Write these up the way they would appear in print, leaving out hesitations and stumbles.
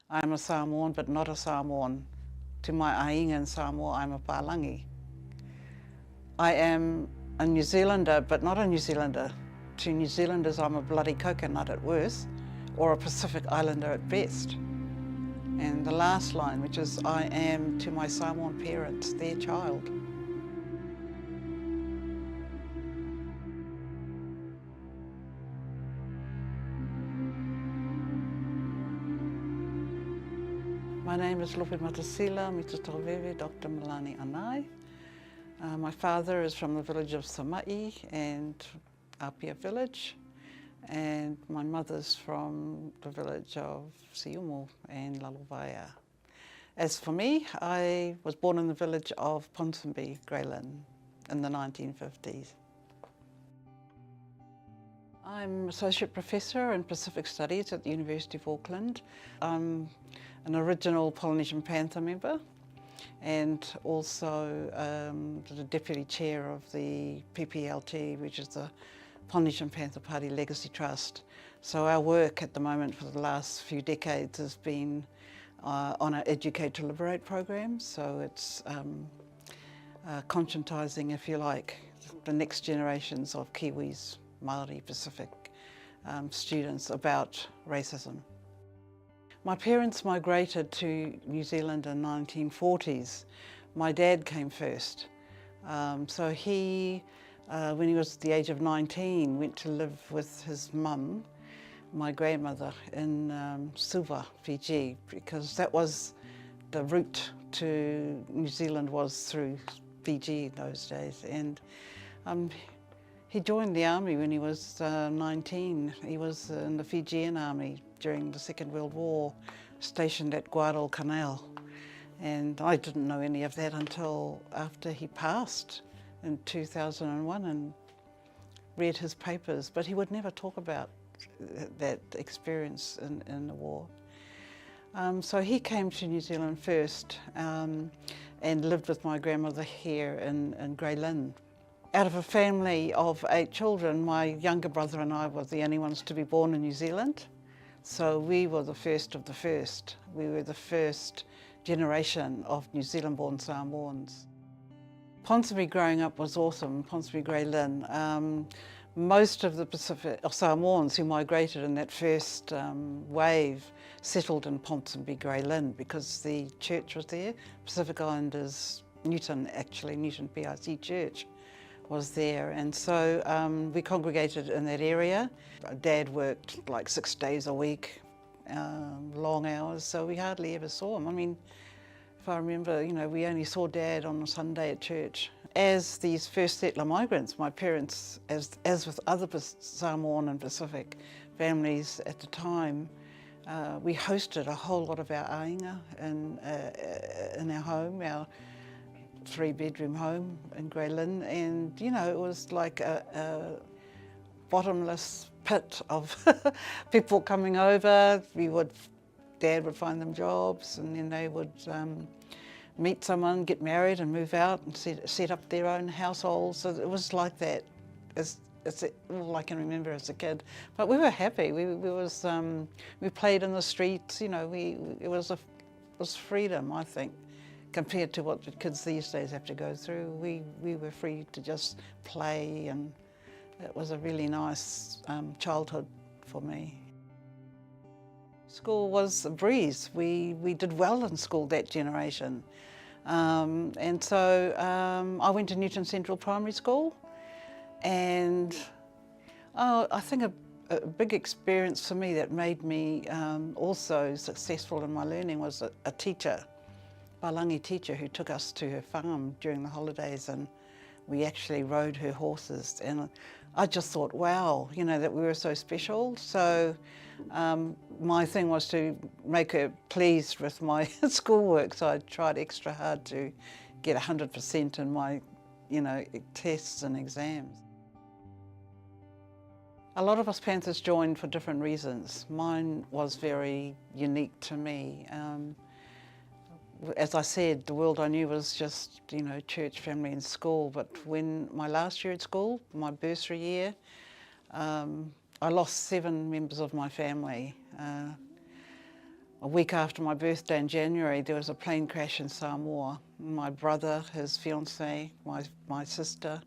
I'm a Samoan, but not a Samoan. To my ainga in Samoa, I'm a Palangi. I am a New Zealander, but not a New Zealander. To New Zealanders, I'm a bloody coconut at worst, or a Pacific Islander at best. And the last line, which is, I am to my Samoan parents, their child. My name is Lupematasila Misatauveve Dr. Melani Anae. My father is from the village of Samai and Apia village, and my mother's from the village of Siumu and Laluvaya. As for me, I was born in the village of Ponsonby, Greyland, in the 1950s. I'm Associate Professor in Pacific Studies at the University of Auckland. I'm an original Polynesian Panther member and also the Deputy Chair of the PPLT, which is the Polynesian Panther Party Legacy Trust. So our work at the moment for the last few decades has been on our Educate to Liberate program. So it's conscientising, if you like, the next generations of Kiwis, Māori, Pacific students about racism. My parents migrated to New Zealand in the 1940s. My dad came first. So he, when he was at the age of 19, went to live with his mum, my grandmother, in Suva, Fiji, because that was the route to New Zealand was through Fiji in those days. And he joined the army when he was 19. He was in the Fijian army during the Second World War, stationed at Guadalcanal. And I didn't know any of that until after he passed in 2001 and read his papers, but he would never talk about that experience in the war. So he came to New Zealand first and lived with my grandmother here in Greyland. Out of a family of 8 children, my younger brother and I were the only ones to be born in New Zealand. So we were the first of the first. We were the first generation of New Zealand Born Samoans. Ponsonby growing up was awesome, Ponsonby Greyland. Most of the Pacific Samoans who migrated in that first wave settled in Ponsonby Greyland because the church was there. Pacific Islanders, Newton PIC Church was there, and so we congregated in that area. Dad worked like 6 days a week, long hours, so we hardly ever saw him. I mean, if I remember, we only saw Dad on a Sunday at church. As these first settler migrants, my parents, as with other Samoan and Pacific families at the time, we hosted a whole lot of our ainga in our home, our 3-bedroom home in Greyland, and it was like a bottomless pit of people coming over. Dad would find them jobs, and then they would meet someone, get married and move out and set up their own households. So it was like that. It's all I can remember as a kid. But we were happy. We played in the streets. It was freedom, I think, compared to what the kids these days have to go through. We were free to just play, and it was a really nice childhood for me. School was a breeze. We did well in school, that generation. And so I went to Newton Central Primary School, and I think a big experience for me that made me also successful in my learning was a teacher, Palangi teacher, who took us to her farm during the holidays, and we actually rode her horses. And I just thought, wow, that we were so special. So my thing was to make her pleased with my schoolwork, so I tried extra hard to get 100% in my, tests and exams. A lot of us Panthers joined for different reasons. Mine was very unique to me. As I said, the world I knew was just, church, family and school. But when my last year at school, my bursary year, I lost 7 members of my family. a week after my birthday in January, there was a plane crash in Samoa. My brother, his fiancée, my sister,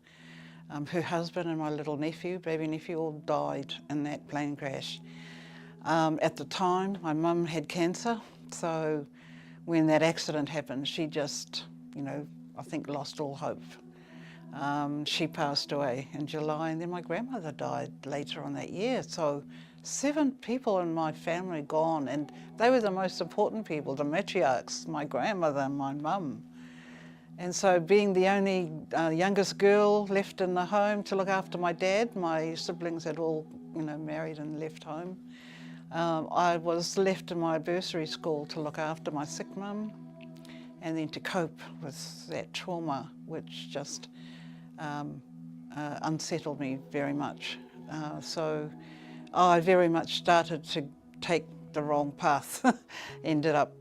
her husband and my little nephew, baby nephew, all died in that plane crash. At the time, my mum had cancer, so when that accident happened, she just, I think lost all hope. She passed away in July, and then my grandmother died later on that year. So 7 people in my family gone, and they were the most important people, the matriarchs, my grandmother and my mum. And so being the only youngest girl left in the home to look after my dad, my siblings had all married and left home. I was left in my bursary school to look after my sick mum and then to cope with that trauma, which just unsettled me very much. So I very much started to take the wrong path. Ended up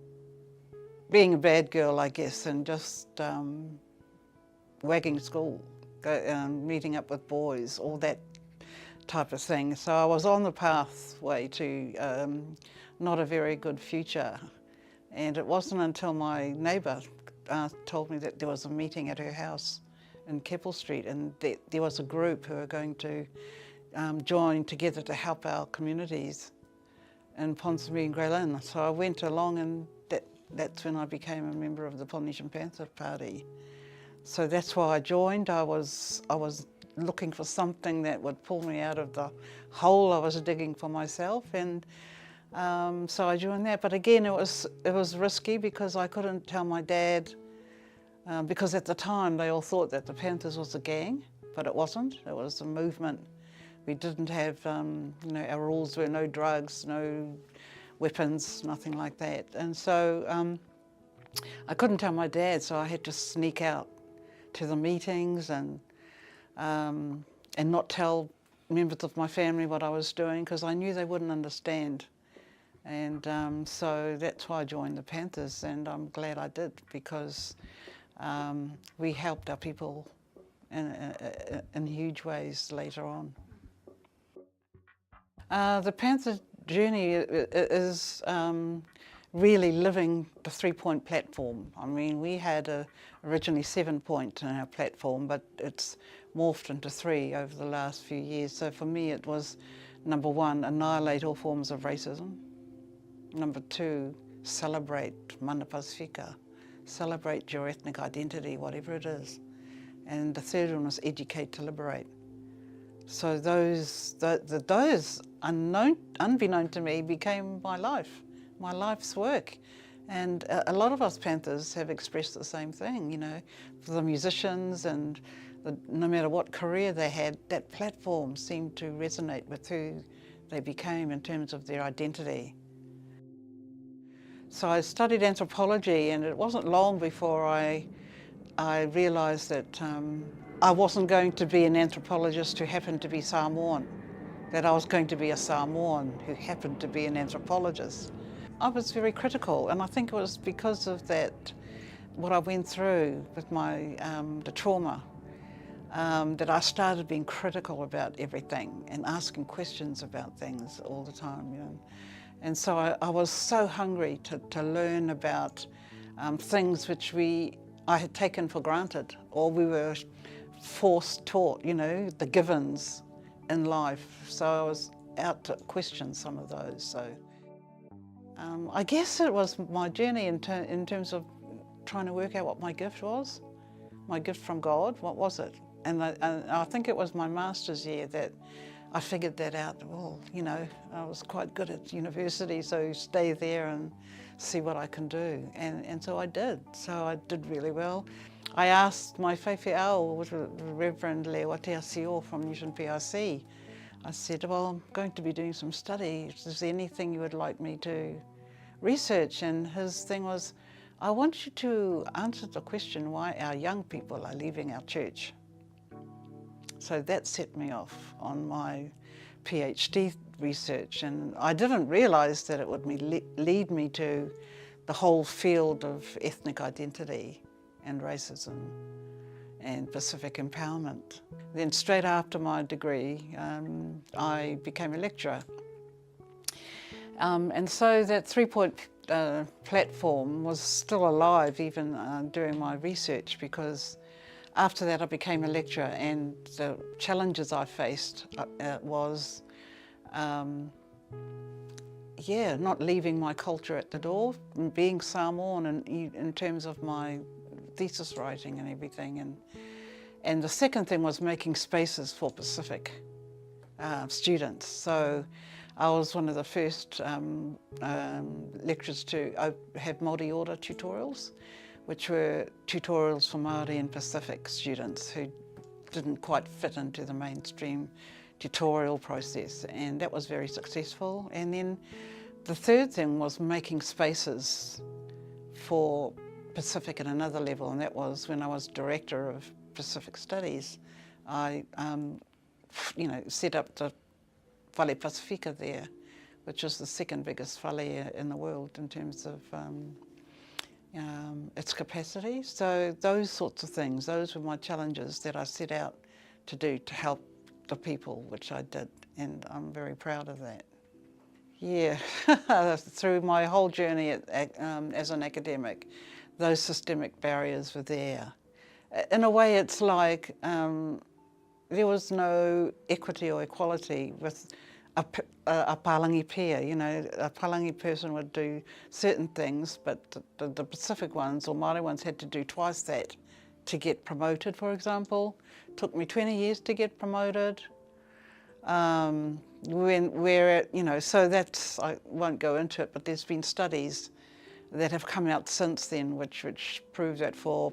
being a bad girl, I guess, and just wagging school, meeting up with boys, all that type of thing. So I was on the pathway to not a very good future. And it wasn't until my neighbour told me that there was a meeting at her house in Keppel Street, and that there was a group who were going to join together to help our communities in Ponsonby and Grey Lynn. So I went along, and that's when I became a member of the Polynesian Panthers party. So that's why I joined. I was looking for something that would pull me out of the hole I was digging for myself, and so I joined that. But again, it was risky because I couldn't tell my dad, because at the time they all thought that the Panthers was a gang, but it wasn't. It was a movement. We didn't have, our rules were no drugs, no weapons, nothing like that. And so I couldn't tell my dad, so I had to sneak out to the meetings and not tell members of my family what I was doing, because I knew they wouldn't understand. And so that's why I joined the Panthers, and I'm glad I did, because we helped our people in huge ways later on. The Panther journey is really living the 3-point platform. I mean, we had originally 7-point in our platform, but it's morphed into 3 over the last few years. So for me, it was number 1, annihilate all forms of racism. Number 2, celebrate mana Pasifika, celebrate your ethnic identity, whatever it is. And the 3rd one was educate to liberate. So those unbeknown to me, became my life's work. And a lot of us Panthers have expressed the same thing, for the musicians, and no matter what career they had, that platform seemed to resonate with who they became in terms of their identity. So I studied anthropology, and it wasn't long before I realised that I wasn't going to be an anthropologist who happened to be Samoan, that I was going to be a Samoan who happened to be an anthropologist. I was very critical, and I think it was because of that, what I went through with my the trauma, that I started being critical about everything and asking questions about things all the time. And so I was so hungry to learn about things which I had taken for granted, or we were forced taught, the givens in life. So I was out to question some of those. So I guess it was my journey in terms of trying to work out what my gift was, my gift from God. What was it? And I think it was my master's year that I figured that out. Well, I was quite good at university, so stay there and see what I can do. And so I did. So I did really well. I asked my whaiwhi ao, Reverend Lewatea Sio from Newton PRC, I said, well, I'm going to be doing some study. Is there anything you would like me to research? And his thing was, I want you to answer the question why our young people are leaving our church. So that set me off on my PhD research, and I didn't realise that it would lead me to the whole field of ethnic identity and racism and Pacific empowerment. Then straight after my degree, I became a lecturer. And so that 3-point platform was still alive even during my research, because after that I became a lecturer, and the challenges I faced was not leaving my culture at the door, being Samoan in terms of my thesis writing and everything. And the second thing was making spaces for Pacific students. So I was one of the first lecturers to have multi-order tutorials, which were tutorials for Māori and Pacific students who didn't quite fit into the mainstream tutorial process, and that was very successful. And then the third thing was making spaces for Pacific at another level, and that was when I was Director of Pacific Studies. I set up the Whale Pasifika there, which is the second biggest whale in the world in terms of its capacity. So those sorts of things, those were my challenges that I set out to do to help the people, which I did, and I'm very proud of that. Yeah, through my whole journey as an academic, those systemic barriers were there. In a way, it's like there was no equity or equality with a Palangi peer. You know, a Palangi person would do certain things, but the Pacific ones or Māori ones had to do twice that to get promoted, for example. It took me 20 years to get promoted. So that's, I won't go into it, but there's been studies that have come out since then which prove that for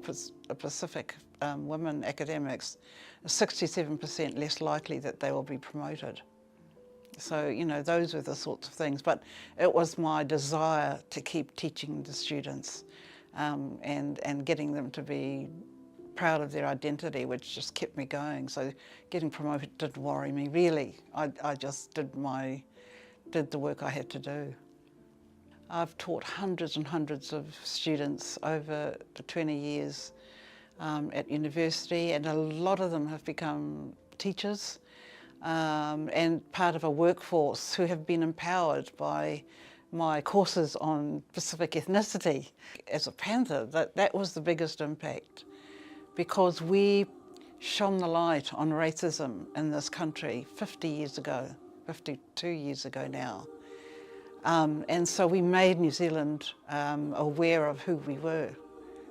Pacific women academics, 67% less likely that they will be promoted. So, those were the sorts of things. But it was my desire to keep teaching the students and getting them to be proud of their identity, which just kept me going. So getting promoted didn't worry me, really. I just did the work I had to do. I've taught hundreds and hundreds of students over the 20 years at university, and a lot of them have become teachers and part of a workforce who have been empowered by my courses on Pacific ethnicity. As a Panther, that was the biggest impact, because we shone the light on racism in this country 50 years ago, 52 years ago now. And so we made New Zealand aware of who we were,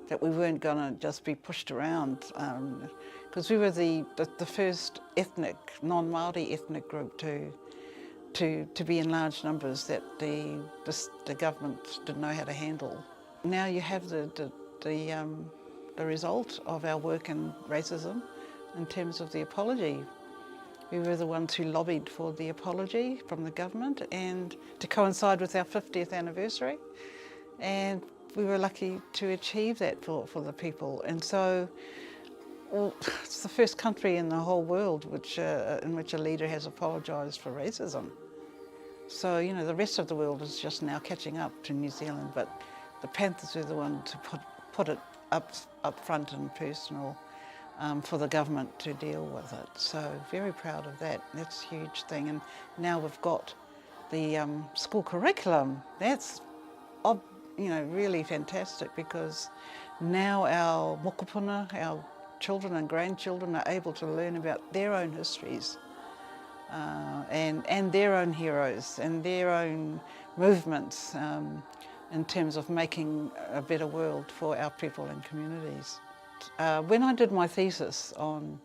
that we weren't going to just be pushed around, because we were the first ethnic, non-Māori ethnic group to be in large numbers that the government didn't know how to handle. Now you have the result of our work in racism in terms of the apology. We were the ones who lobbied for the apology from the government, and to coincide with our 50th anniversary, and we were lucky to achieve that for the people. And so it's the first country in the whole world in which a leader has apologised for racism. So, the rest of the world is just now catching up to New Zealand, but the Panthers were the ones to put it up front and personal for the government to deal with it. So very proud of that. That's a huge thing. And now we've got the school curriculum. That's really fantastic, because now our mokopuna, our children and grandchildren, are able to learn about their own histories and their own heroes and their own movements in terms of making a better world for our people and communities. When I did my thesis on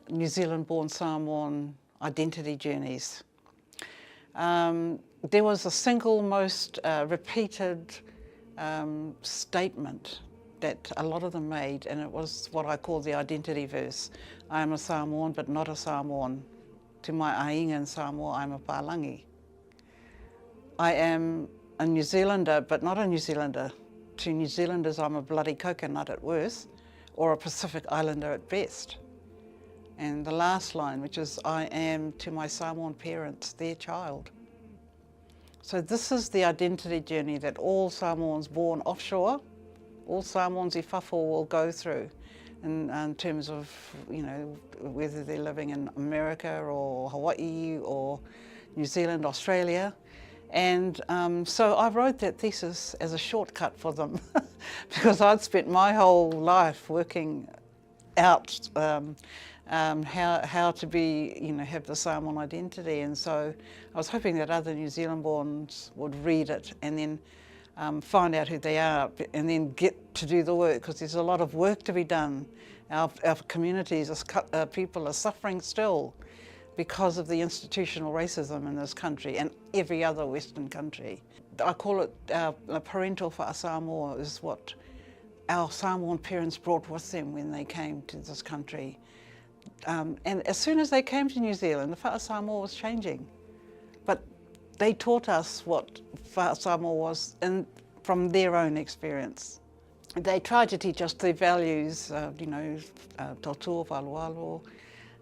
New Zealand Born Samoan identity journeys, there was a single most repeated statement that a lot of them made, and it was what I call the identity verse. I am a Samoan, but not a Samoan. To my ainga in Samoa, I'm a Palangi. I am a New Zealander, but not a New Zealander. To New Zealanders, I'm a bloody coconut at worst, or a Pacific Islander at best. And the last line, which is, I am to my Samoan parents, their child. So this is the identity journey that all Samoans born offshore, all Samoans i whawhau will go through in terms of, whether they're living in America or Hawaii or New Zealand, Australia. And so I wrote that thesis as a shortcut for them because I'd spent my whole life working out how to be, have the Samoan identity. And so I was hoping that other New Zealand borns would read it and then find out who they are and then get to do the work, because there's a lot of work to be done. Our communities, people are suffering still because of the institutional racism in this country and every other Western country. I call it a parental whaasamoa, is what our Samoan parents brought with them when they came to this country. And as soon as they came to New Zealand, the whaasamoa was changing. But they taught us what whaasamoa was from their own experience. They tried to teach us their values, tatou, waloalo,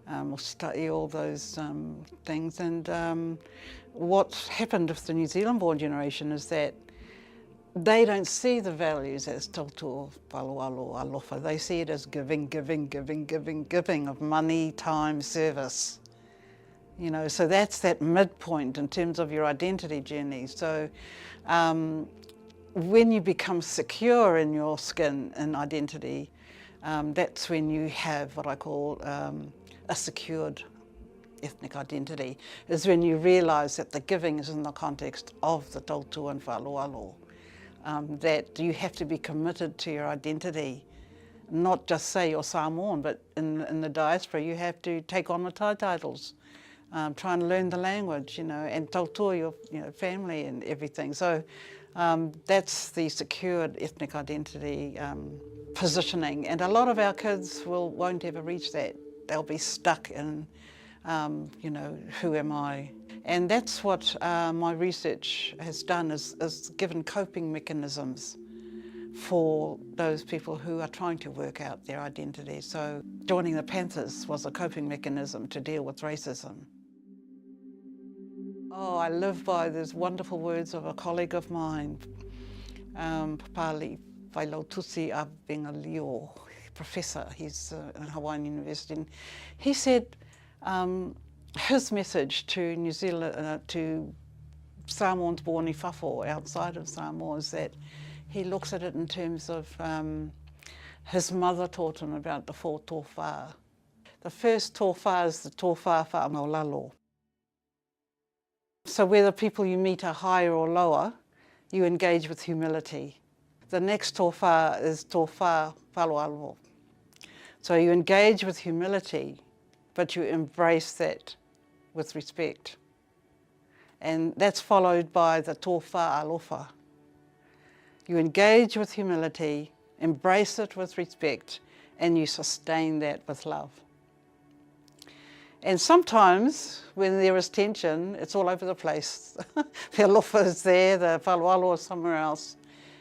stai, all those things. And what happened with the New Zealand born generation is that they don't see the values as tatou, waloalo, alofa. They see it as giving, giving, giving, giving, giving of money, time, service. So that's that midpoint in terms of your identity journey. So when you become secure in your skin and identity, that's when you have what I call a secured ethnic identity, is when you realise that the giving is in the context of the tatou and waloalo, that you have to be committed to your identity, not just say you're Samoan, but in the diaspora you have to take on the titles, try and learn the language, and tatou your family and everything. So that's the secured ethnic identity positioning, and a lot of our kids won't ever reach that. They'll be stuck in, who am I? And that's what my research has done, is given coping mechanisms for those people who are trying to work out their identity. So joining the Panthers was a coping mechanism to deal with racism. Oh, I live by these wonderful words of a colleague of mine, Papali Vailautusi Abengalio, professor, he's at Hawaiian University, and he said his message to New Zealand, to Samoans born i whawho outside of Samoa, is that he looks at it in terms of his mother taught him about the four tōwhā. The first tōwhā is the tōwhā whāmaolalo. So whether people you meet are higher or lower, you engage with humility. The next tōwhā is tōwhā whaloalo. So you engage with humility, but you embrace that with respect. And that's followed by the tōwhā alofa. You engage with humility, embrace it with respect, and you sustain that with love. And sometimes, when there is tension, it's all over the place. The alofa is there, the whaloalo is somewhere else.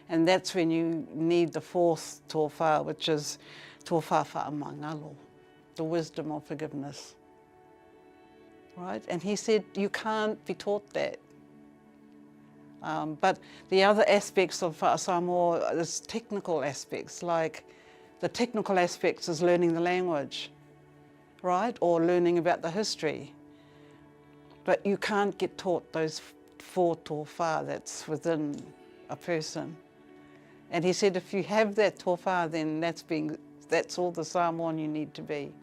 And that's when you need the fourth tōwhā, which is tōwhā whaamangalo, the wisdom of forgiveness. Right? And he said, you can't be taught that. But the other aspects of Samoa is technical aspects, like the technical aspects is learning the language, right? Or learning about the history. But you can't get taught those four tōwhā that's within a person. And he said, if you have that tōwhā, then that's all the Samoan you need to be.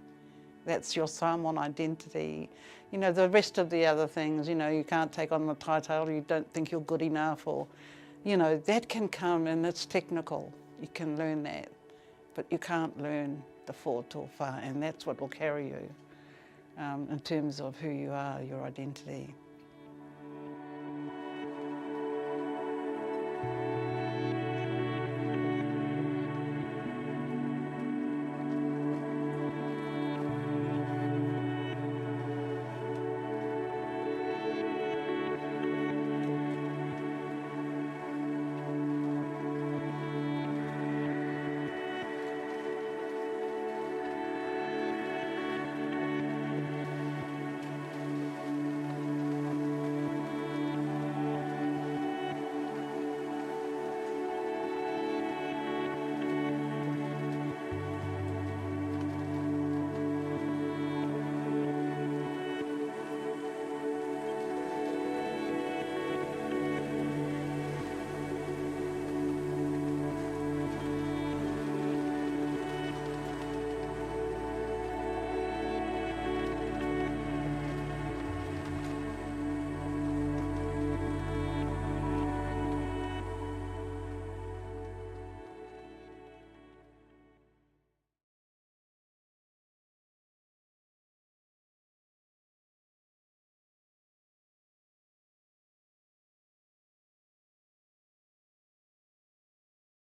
That's your Samoan identity. The rest of the other things, you can't take on the title, you don't think you're good enough, or, that can come, and it's technical. You can learn that, but you can't learn the four tōwhā, and that's what will carry you in terms of who you are, your identity.